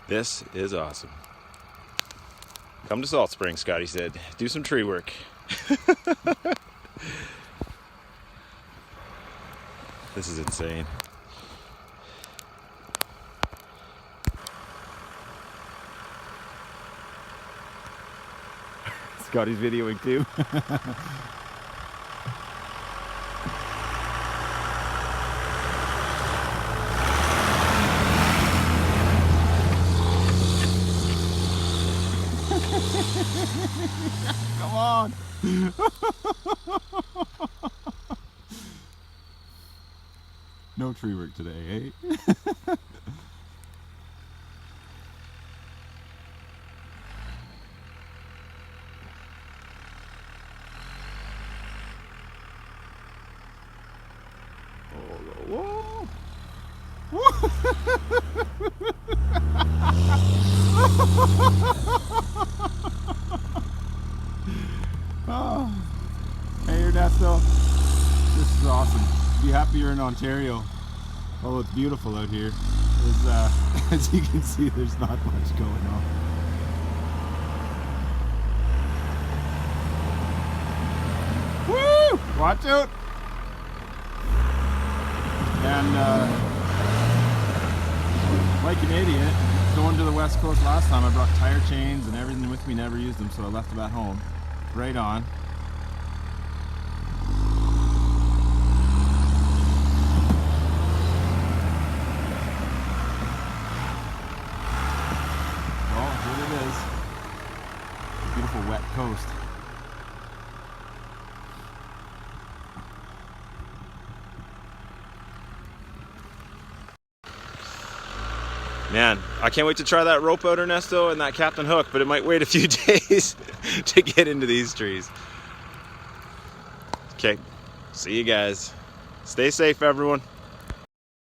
This is awesome. Come to Salt Springs, Scotty said. Do some tree work. This is insane. Scotty's videoing too. Come on. No tree work today, eh? Whoa. Oh. Hey Ernesto, this is awesome. Be happy you're in Ontario. Oh, it's beautiful out here. As you can see, there's not much going on. Woo! Watch out! And like an idiot, going to the West Coast last time, I brought tire chains and everything with me, never used them, so I left them at home. Right on. Well, here it is. A beautiful wet coast. Man, I can't wait to try that rope out, Ernesto, and that Captain Hook, but it might wait a few days to get into these trees. Okay, see you guys. Stay safe, everyone.